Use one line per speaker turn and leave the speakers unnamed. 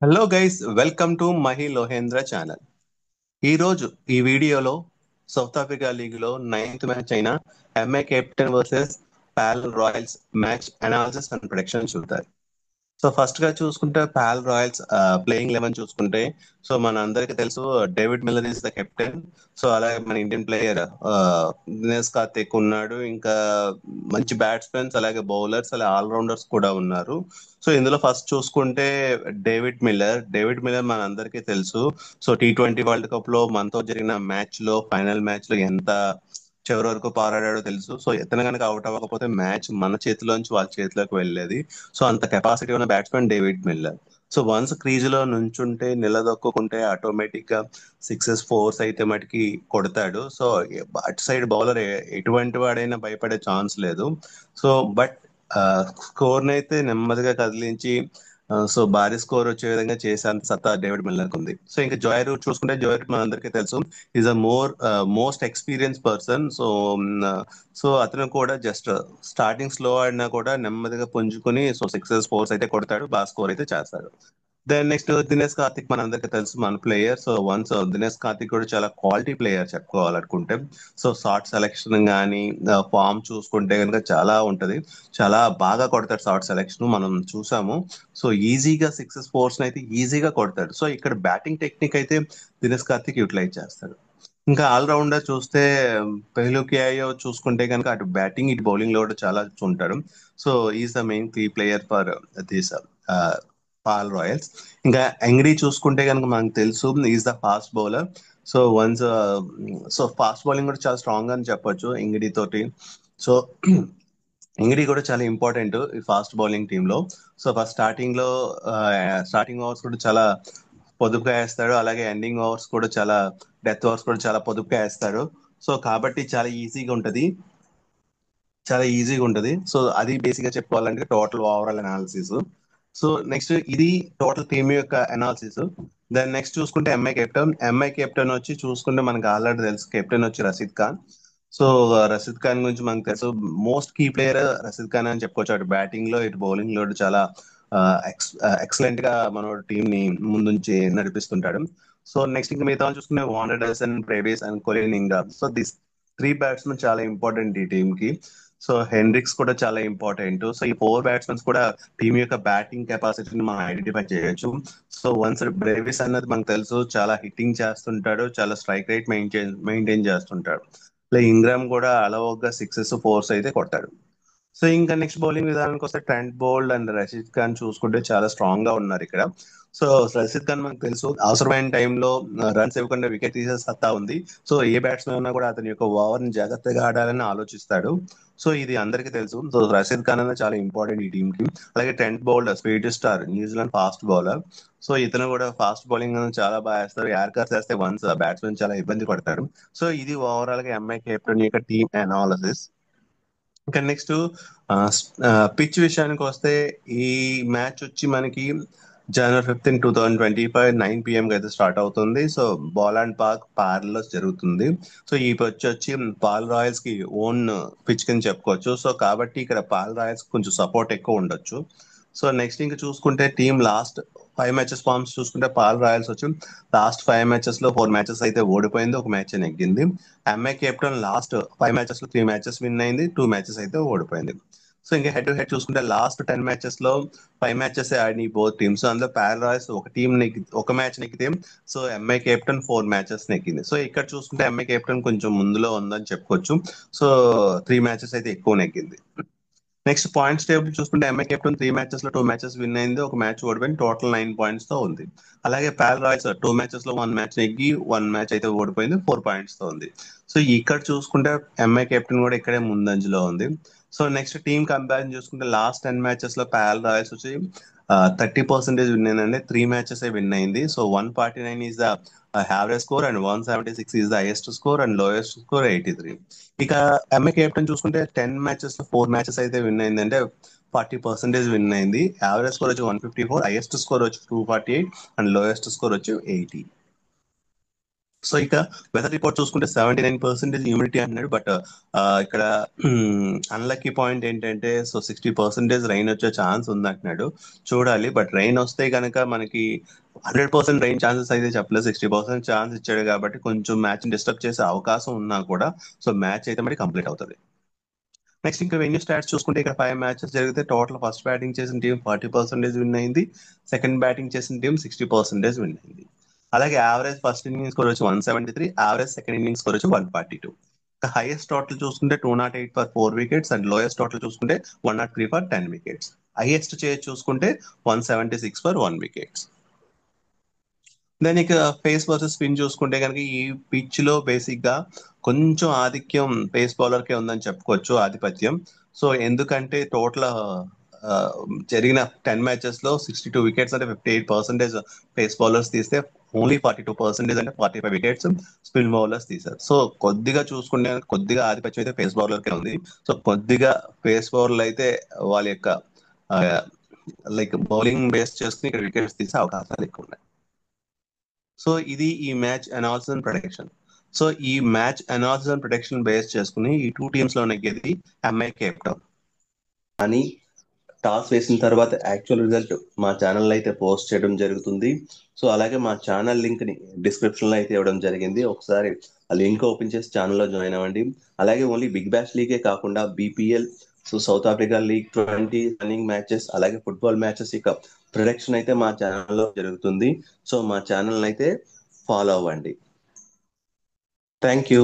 Hello guys, welcome to Mahi Lohendra channel. ఈ రోజు ఈ వీడియోలో సౌత్ ఆఫ్రికా లీగ్ లో నైన్త్ మ్యాచ్ అయిన MI captain versus Paarl Royals match analysis and prediction చూద్దాం. సో ఫస్ట్ గా చూసుకుంటే పాల్ రాయల్స్ ప్లేయింగ్ 11 చూసుకుంటే, సో మన అందరికి తెలుసు David Miller is the captain. So అలాగే మన ఇండియన్ ప్లేయర్ దినేష్ కార్తిక్ ఉన్నాడు. ఇంకా మంచి బ్యాట్స్మెన్స్, అలాగే బౌలర్స్, అలాగే ఆల్రౌండర్స్ కూడా ఉన్నారు. సో ఇందులో ఫస్ట్ చూసుకుంటే డేవిడ్ మిల్లర్ మన అందరికీ తెలుసు. సో T20 వరల్డ్ కప్ లో మనతో జరిగిన ఫైనల్ మ్యాచ్ లో ఎంత చివరి వరకు పోరాడాడో తెలుసు. సో ఇతను కనుక అవుట్ అవ్వకపోతే మ్యాచ్ మన చేతిలోంచి వాళ్ళ చేతిలోకి వెళ్ళేది. సో అంత కెపాసిటీ ఉన్న batsmen David Miller. So once crease లో నుంచుంటే నిలదొక్కుంటే ఆటోమేటిక్ గా సిక్సెస్ ఫోర్స్ అయితే మటుకి కొడతాడు. సో అటు సైడ్ బౌలర్ ఎటువంటి వాడైనా భయపడే ఛాన్స్ లేదు. సో బట్ స్కోర్ అయితే నెమ్మదిగా కదిలించి సో భారీ స్కోర్ వచ్చే విధంగా చేసేంత సత్తా డేవిడ్ మిల్లర్ ఉంది. సో ఇంకా జోయ్ రూట్ చూసుకుంటే, జోయ్ రూట్ మనందరికీ తెలుసు is a most experience person. So అతను కూడా జస్ట్ స్టార్టింగ్ స్లో ఆడినా కూడా నెమ్మదిగా పుంజుకుని సో సిక్సెస్ ఫోర్స్ అయితే కొడతాడు, బాగా స్కోర్ అయితే చేస్తాడు. దెన్ నెక్స్ట్ దినేష్ కార్తిక్ మనందరికీ తెలుసు మన player. So once Dinesh Karthik కూడా చాలా క్వాలిటీ ప్లేయర్ చెప్పుకోవాలనుకుంటే. సో షార్ట్ సెలెక్షన్ కానీ ఫామ్ చూసుకుంటే కనుక చాలా ఉంటది. చాలా బాగా కొడతాడు షార్ట్ సెలెక్షన్, మనం చూసాము. సో ఈజీగా సిక్సెస్ ఫోర్స్ అయితే ఈజీగా కొడతాడు. సో ఇక్కడ బ్యాటింగ్ టెక్నిక్ అయితే దినేష్ కార్తిక్ యూటిలైజ్ చేస్తాడు. ఇంకా ఆల్రౌండర్ చూస్తే పెహ్లుకియాయో చూసుకుంటే కనుక అటు బ్యాటింగ్ ఇటు బౌలింగ్ లో కూడా చాలా ఉంటాడు. So is the main key player for this Paarl Royals. ఇంకా ఎంగ్రీ చూసుకుంటే కనుక మనకు తెలుసు is the fast bowler. So once so fast bowling కూడా చాలా స్ట్రాంగ్ అని చెప్పొచ్చు ఎంగిడి తోటి. సో ఎంగిడి కూడా చాలా ఇంపార్టెంట్ ఈ ఫాస్ట్ బౌలింగ్ టీమ్ లో. సో ఫస్ట్ స్టార్టింగ్ ఓవర్స్ కూడా చాలా పొదుపుగా వేస్తాడు, అలాగే ఎండింగ్ ఓవర్స్ కూడా చాలా డెత్ ఓవర్స్ కూడా చాలా పొదుపుగా వేస్తాడు. సో కాబట్టి చాలా ఈజీగా ఉంటది. సో అది బేసిక్ గా చెప్పుకోవాలంటే total overall analysis. So next ఇది టోటల్ టీమ్ యొక్క అనాలిసిస్. దాన్ని నెక్స్ట్ చూసుకుంటే ఎంఐ కెప్టెన్ వచ్చి చూసుకుంటే మనకు ఆల్రెడీ తెలుసు, కెప్టెన్ వచ్చి రషీద్ ఖాన్. సో రషీద్ ఖాన్ గురించి మనకు తెలుసు, most key player Rashid Khan అని చెప్పుకోవచ్చు. అటు బ్యాటింగ్ లో ఇటు బౌలింగ్ లో చాలా ఎక్సలెంట్ గా మన టీం ని ముందుంచి నడిపిస్తుంటాడు. సో నెక్స్ట్ ఇంకా మిగతా వాళ్ళు చూసుకుంటే Warner Dyson, Brevis and Colin Ingram. So this three batsmen చాలా ఇంపార్టెంట్ ఈ టీమ్ కి. సో హెన్రిక్స్ కూడా చాలా ఇంపార్టెంట్. సో ఈ ఫోర్ బ్యాట్స్మెన్స్ కూడా టీం యొక్క బ్యాటింగ్ కెపాసిటీని మనం ఐడెంటిఫై చేయొచ్చు. సో వన్స్ బ్రేవిస్ అన్నది మనకు తెలుసు, చాలా హిట్టింగ్ చేస్తుంటాడు, చాలా స్ట్రైక్ రేట్ మెయింటైన్ చేస్తుంటాడు. ఇంగ్రామ్ కూడా అలవోగ్గా సిక్సెస్ ఫోర్స్ అయితే కొట్టాడు. సో ఇంకా నెక్స్ట్ బౌలింగ్ విధానానికి వస్తే Trent Boult and Rashid Khan చూసుకుంటే చాలా స్ట్రాంగ్ గా ఉన్నారు ఇక్కడ. సో రషీద్ ఖాన్ మనకు తెలుసు అవసరమైన టైంలో రన్స్ ఇవ్వకుండా వికెట్ తీసే సత్తా ఉంది. సో ఏ బ్యాట్స్మెన్ ఉన్నా కూడా అతని యొక్క ఓవర్ ని జాగ్రత్తగా ఆడాలని ఆలోచిస్తాడు. సో ఇది అందరికీ తెలుసు. సో రషీద్ ఖాన్ అనేది చాలా ఇంపార్టెంట్ ఈ టీమ్ కి. అలాగే Trent bowled speed star, New Zealand fast bowler. So ఇతను కూడా ఫాస్ట్ బౌలింగ్ చాలా బాగా వేస్తారు. యార్కర్స్ వేస్తే వన్స్ బ్యాట్స్మెన్ చాలా ఇబ్బంది పడతారు. సో ఇది ఓవరాల్ గా ఎంఐ కెప్టెన్ యొక్క టీమ్ అనాలిసిస్. ఇంకా నెక్స్ట్ పిచ్ విషయానికి వస్తే, ఈ మ్యాచ్ వచ్చి మనకి January 15, 2025 9 PM అయితే స్టార్ట్ అవుతుంది. సో బాల్ అండ్ పార్క్ పార్లో జరుగుతుంది. సో ఈ పిచ్ వచ్చి పాల్ రాయల్స్ కి ఓన్ పిచ్ కింద చెప్పుకోవచ్చు. సో కాబట్టి ఇక్కడ పాల్ రాయల్స్ కొంచెం సపోర్ట్ ఎక్కువ ఉండొచ్చు. సో నెక్స్ట్ ఇంకా చూసుకుంటే టీమ్ లాస్ట్ 5 మ్యాచెస్ ఫార్మ్స్ చూసుకుంటే పాల్ రాయల్స్ వచ్చి లాస్ట్ 5 మ్యాచెస్ లో 4 మ్యాచెస్ అయితే ఓడిపోయింది, ఒక మ్యాచ్ నెగ్గింది. ఎంఐ కెప్టెన్ లాస్ట్ 5 మ్యాచెస్ లో 3 మ్యాచెస్ విన్ అయింది, 2 మ్యాచెస్ అయితే ఓడిపోయింది. సో ఇంకా హెడ్ టు హెడ్ చూసుకుంటే లాస్ట్ 10 మ్యాచెస్ లో 5 మ్యాచెస్ ఆడిన బోత్ టీమ్స్, అందులో పారలాయిస్ ఒక మ్యాచ్ నెగ్గితే, సో ఎంఐ కెప్టెన్ 4 మ్యాచెస్ నెగ్గింది. సో ఇక్కడ చూసుకుంటే ఎంఐ కెప్టెన్ కొంచెం ముందులో ఉందని చెప్పుకోవచ్చు. సో 3 మ్యాచెస్ అయితే ఎక్కువ నెగ్గింది. నెక్స్ట్ పాయింట్స్ టేబుల్ చూసుకుంటే ఎంఐ కెప్టెన్ 3 మ్యాచెస్ లో 2 మ్యాచెస్ విన్ అయింది, ఒక మ్యాచ్ ఓడిపోయింది, టోటల్ 9 పాయింట్స్ తో ఉంది. అలాగే పాల్ రాయల్స్ 2 మ్యాచెస్ లో 1 మ్యాచ్ నెగ్గి 1 మ్యాచ్ అయితే ఓడిపోయింది, 4 పాయింట్స్ తో ఉంది. సో ఇక్కడ చూసుకుంటే ఎంఐ కెప్టెన్ కూడా ఇక్కడే ముందంజలో ఉంది. సో నెక్స్ట్ టీమ్ కంపారిజన్ చూసుకుంటే లాస్ట్ 10 మ్యాచెస్ లో పాల్ రాయల్స్ వచ్చి 30% విన్ అయిందండి, 3 మ్యాచెస్ విన్ అయింది. So 149 is the average score and 176 is the highest score and lowest score 83. ఇక ఎంఐ కెప్టెన్ చూసుకుంటే 10 మ్యాచెస్ లో 4 మ్యాచెస్ అయితే విన్ అయిందంటే 40% విన్ అయింది. యావరేజ్ స్కోర్ వచ్చి 154, హైయెస్ట్ స్కోర్ వచ్చి 248 అండ్ లోయెస్ట్ స్కోర్ వచ్చి 80. సో ఇక వెదర్ రిపోర్ట్ చూసుకుంటే 79% హ్యూమిడిటీ అంటున్నాడు. బట్ ఇక్కడ అన్లక్కీ పాయింట్ ఏంటంటే సో 60% రైన్ వచ్చే ఛాన్స్ ఉంది అంటున్నాడు. చూడాలి. బట్ రైన్ వస్తే కనుక మనకి 100% రైన్ ఛాన్సెస్ అయితే చెప్పలేదు. 60% ఛాన్స్ ఇచ్చాడు కాబట్టి కొంచెం మ్యాచ్ డిస్టర్బ్ చేసే అవకాశం ఉన్నా కూడా సో మ్యాచ్ అయితే మరి కంప్లీట్ అవుతుంది. నెక్స్ట్ ఇంకా వెన్యూ స్టాట్స్ చూసుకుంటే ఇక్కడ 5 మ్యాచెస్ జరిగితే టోటల్ ఫస్ట్ బ్యాటింగ్ చేసిన టీం 40% విన్ అయింది. సెకండ్ బ్యాటింగ్ చేసిన టీం 60% విన్ అయింది. అలాగే యావరేజ్ ఫస్ట్ ఇన్నింగ్ స్కోర్ వచ్చి 173, యావరేజ్ సెకండ్ ఇన్నింగ్ స్కోర్ వచ్చి 142. హైయెస్ట్ టోటల్ చూసుకుంటే 208 for 4 wickets and lowest total చూసుకుంటే 103 ఫర్ 10 వికెట్స్. హైయెస్ట్ చేజ్ చూసుకుంటే 176 ఫర్ 1 వికెట్స్. దెన్ ఇక పేస్ వర్సెస్ స్పిన్ చూసుకుంటే కనుక ఈ పిచ్ లో బేసిక్ గా కొంచెం ఆధిక్యం పేస్ బౌలర్ కే ఉందని చెప్పుకోవచ్చు, ఆధిపత్యం. సో ఎందుకంటే టోటల్ జరిగిన 10 మ్యాచెస్ లో 62 వికెట్స్ అంటే 58% పేస్ బౌలర్స్ తీస్తే ఓన్లీ 42% అంటే 45 వికెట్స్ స్పిన్ బౌలర్స్ తీశారు. సో కొద్దిగా చూసుకుంటే కొద్దిగా ఆధిపత్యం అయితే పేస్ బౌలర్ కే ఉంది. సో కొద్దిగా పేస్ బౌలర్లు అయితే వాళ్ళ యొక్క లైక్ బౌలింగ్ బేస్ చేసుకుని ఇక్కడ వికెట్స్ తీసే అవకాశాలు ఎక్కువ ఉన్నాయి. సో ఇది ఈ match analysis and prediction. So ఈ match analysis and prediction base చేసుకుని ఈ 2 టీమ్స్ లో నెగ్గేది ఎంఐ కేప్ టౌన్ అని టాస్ వేసిన తర్వాత యాక్చువల్ రిజల్ట్ మా ఛానల్ అయితే పోస్ట్ చేయడం జరుగుతుంది. సో అలాగే మా ఛానల్ లింక్ ని డిస్క్రిప్షన్ లో అయితే ఇవ్వడం జరిగింది. ఒకసారి ఆ లింక్ ఓపెన్ చేసి ఛానల్లో జాయిన్ అవ్వండి. అలాగే ఓన్లీ బిగ్ బ్యాష్ లీగే కాకుండా BPL, so south Africa league 20 running matches అలాగే ఫుట్బాల్ మ్యాచెస్ ఇక ప్రొడక్షన్ అయితే మా ఛానల్లో జరుగుతుంది. సో మా ఛానల్ అయితే ఫాలో అవ్వండి. Thank you.